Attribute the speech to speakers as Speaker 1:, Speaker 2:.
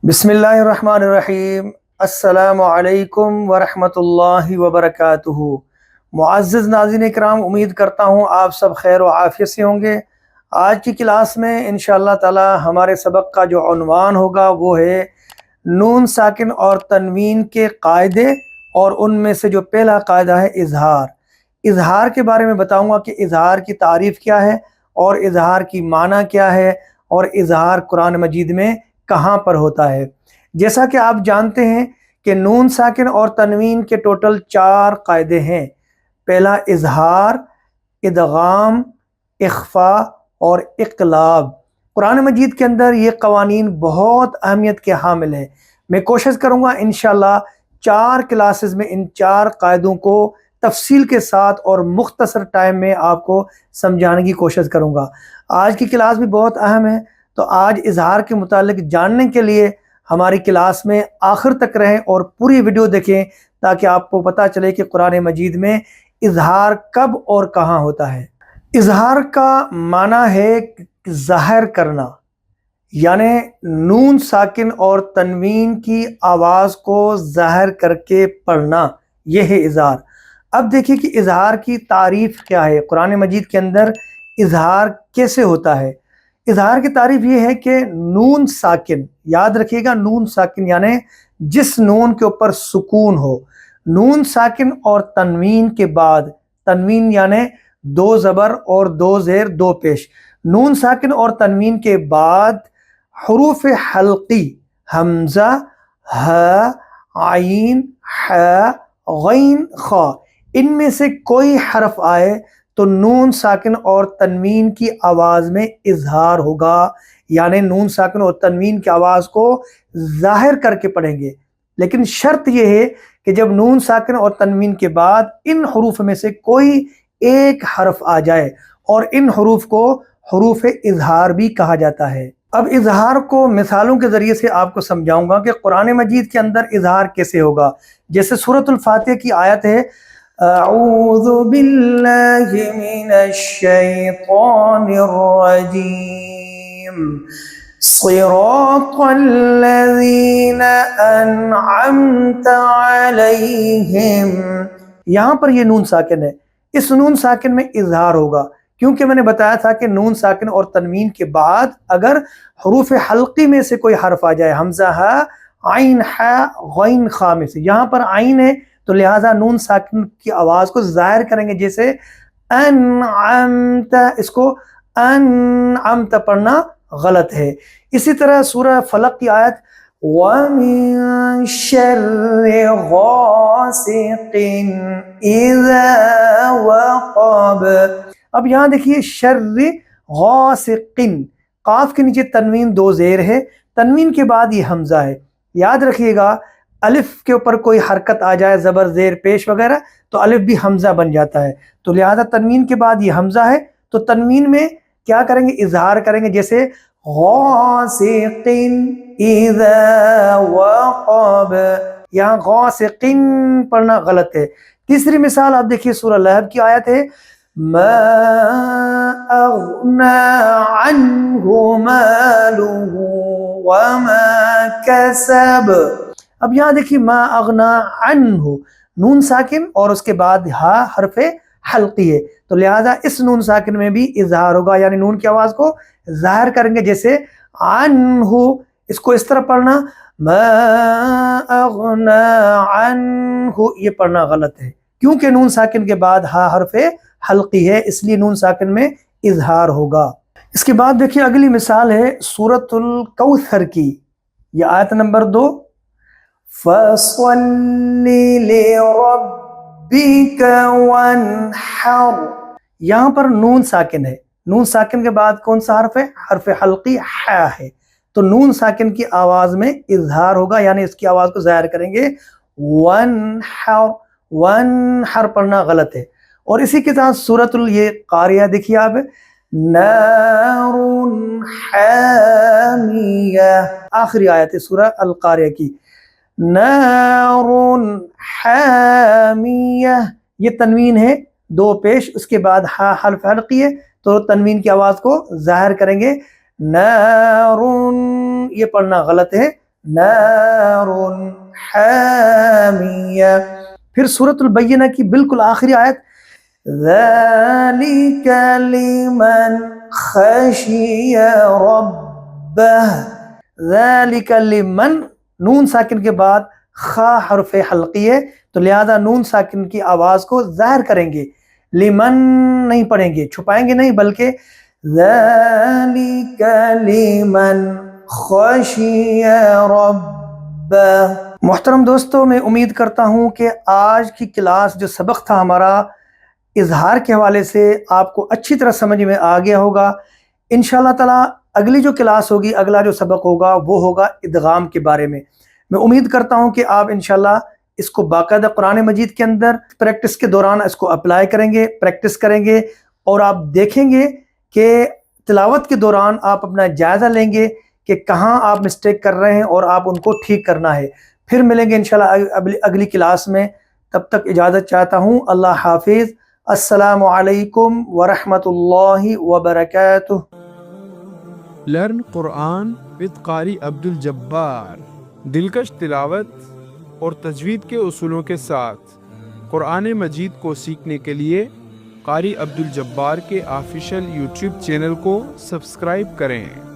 Speaker 1: बिस्मिल्लाहिर्रहमानिर्रहीम। अस्सलामु अलैकुम वरहमत अल्लाहि वबरकातुहू। मुअज़्ज़िज़ नाज़रीन इकराम, उम्मीद करता हूँ आप सब खैर व आफ़ियत से होंगे। आज की क्लास में इंशाअल्लाह ताला हमारे सबक का जो उन्वान होगा वो है नून साकिन और तनवीन के कायदे, और उनमें से जो पहला कायदा है इजहार। इजहार के बारे में बताऊंगा कि इजहार की तारीफ़ क्या है और इजहार की माना क्या है और इजहार कुरान मजीद में कहाँ पर होता है। जैसा कि आप जानते हैं कि नून साकिन और तनवीन के टोटल 4 कायदे हैं। पहला इजहार, इदगाम, इख्फा और इक़लाब। कुरान मजीद के अंदर ये कवानीन बहुत अहमियत के हामिल हैं। मैं कोशिश करूँगा इंशाअल्लाह 4 क्लासेस में इन 4 कायदों को तफसील के साथ और मुख्तसर टाइम में आपको समझाने की कोशिश करूँगा। आज की क्लास भी बहुत अहम है, तो आज इजहार के मुतालिक जानने के लिए हमारी क्लास में आखिर तक रहें और पूरी वीडियो देखें, ताकि आपको पता चले कि कुरान मजीद में इजहार कब और कहाँ होता है। इजहार का माना है ज़ाहिर करना, यानी नून साकिन और तनवीन की आवाज़ को ज़ाहिर करके पढ़ना, यह है इजहार। अब देखिए कि इजहार की तारीफ़ क्या है, कुरान मजीद के अंदर इजहार कैसे होता है। इजहार की तारीफ़ ये है कि नून साकिन, याद रखिएगा नून साकिन यानी जिस नून के ऊपर सुकून हो। नून साकिन और तनवीन के बाद, तनवीन यानी 2 ज़बर और 2 ज़ेर 2 पेश, नून साकिन और तनवीन के बाद हुरूफ हल्की हमज़ा, ह, आइन, ह, गैन, ख, इनमें से कोई हरफ आए तो नून साकिन और तनवीन की आवाज़ में इजहार होगा, यानी नून साकिन और तनवीन की आवाज़ को ज़ाहिर करके पढ़ेंगे। लेकिन शर्त यह है कि जब नून साकिन और तनवीन के बाद इन हरूफ में से कोई एक हरफ आ जाए, और इन हरूफ को हरूफ इजहार भी कहा जाता है। अब इजहार को मिसालों के ज़रिए से आपको समझाऊंगा कि कुरान मजीद के अंदर इजहार कैसे होगा। जैसे सूरतुल फातिहा की आयत है, अऊज़ु बिल्लाहि मिनश शैतानिर रजीम, सिरातल्लज़ीना अनअमत अलैहिम। यहाँ पर ये नून साकिन है, इस नून साकिन में इजहार होगा, क्योंकि मैंने बताया था कि नून साकिन और तनवीन के बाद अगर हरूफ हल्की में से कोई हरफ आ जाए, हमज़ा, ह, आइन, ह, गैन, खा में से, यहाँ पर आइन है तो लिहाजा नून साकिन की आवाज़ को ज़ाहिर करेंगे, जैसे अनअमत, इसको अनअमत पढ़ना गलत है। इसी तरह सूरह फलक की आयत, वमिन शर्रि गासिकिन इज़ा वक़ब। अब यहाँ देखिए शर्रि गासिकिन, काफ के नीचे तनवीन 2 ज़ेर है, तनवीन के बाद ये हमज़ा है। याद रखिएगा अलिफ के ऊपर कोई हरकत आ जाए, ज़बर ज़ेर पेश वगैरह, तो अलिफ भी हमज़ा बन जाता है। तो लिहाजा तनवीन के बाद ये हमज़ा है, तो तनवीन में क्या करेंगे, इजहार करेंगे, जैसे गासिकिन इज़ा वक़ब। यहाँ गासिकिन पढ़ना गलत है। तीसरी मिसाल आप देखिए, सूरह लहब की आयत है, मा अग़ना अन्हु मालुहु वमा कसब। अब यहाँ देखिए मा अग़ना अन्हु, नून साकिन और उसके बाद हा हरफे हल्की है, तो लिहाजा इस नून साकिन में भी इजहार होगा, यानी नून की आवाज़ को ज़ाहिर करेंगे, जैसे अन्हु, इसको इस तरह पढ़ना, मा अग़ना अन्हु, ये पढ़ना गलत है, क्योंकि नून साकिन के बाद हा हरफे हल्की है, इसलिए नून साकिन में इजहार होगा। इसके बाद देखिए अगली मिसाल है सूरतुल कौसर की, यह आयत नंबर 2, फसल्लि लिरब्बिका वन्हर। यहाँ पर नून साकिन है, नून साकिन के बाद कौन सा हरफ है, हरफ हल्की है, तो नून साकिन की आवाज़ में इजहार होगा, यानी इसकी आवाज़ को ज़ाहिर करेंगे, वन्हर, वन्हर पढ़ना गलत है। और इसी के साथ सूरतुल ये कारिया देखिए आप, नारुन हामिया, आखिरी आयत है सूरह अल कारिया की, नारुन हामिया, ये तनवीन है 2 पेश, उसके बाद हा हल्फ हल्की है, तो तनवीन की आवाज़ को ज़ाहिर करेंगे, नारुन, ये पढ़ना गलत है, नारुन हामिया। फिर सूरत अल-बय्यिना की बिल्कुल आखिरी आयत, ज़ालिका लिमन खशिया रब्बह। ज़ालिका लिमन, नून साकिन के बाद खा हर्फ हल्की है, तो लिहाजा नून साकिन की आवाज को ज़ाहिर करेंगे, लिमन नहीं पढ़ेंगे, छुपाएंगे नहीं, बल्कि ज़ालिका लिमन खशिया रब्बह। मोहतरम दोस्तों, मैं उम्मीद करता हूँ कि आज की क्लास जो सबक था हमारा इजहार के हवाले से आपको अच्छी तरह समझ में आ गया होगा। इंशाअल्लाह ताला अगली जो क्लास होगी, अगला जो सबक होगा वो होगा इदगाम के बारे में। मैं उम्मीद करता हूँ कि आप इंशाअल्लाह इसको बाकायदा कुरान मजीद के अंदर प्रैक्टिस के दौरान इसको अप्लाई करेंगे, प्रैक्टिस करेंगे, और आप देखेंगे कि तिलावत के दौरान आप अपना जायज़ा लेंगे कि कहाँ आप मिस्टेक कर रहे हैं और आप उनको ठीक करना है। फिर मिलेंगे इंशाअल्लाह अगली क्लास में। तब तक इजाज़त चाहता हूँ। अल्लाह हाफिज़। अस्सलामु अलैकुम वरहमतुल्लाहि वबरकातुह।
Speaker 2: लर्न कुरान विद कारी अब्दुल जब्बार। दिलकश तिलावत और तजवीद के उसूलों के साथ कुरान मजीद को सीखने के लिए कारी अब्दुल जब्बार के ऑफिशियल यूट्यूब चैनल को सब्सक्राइब करें।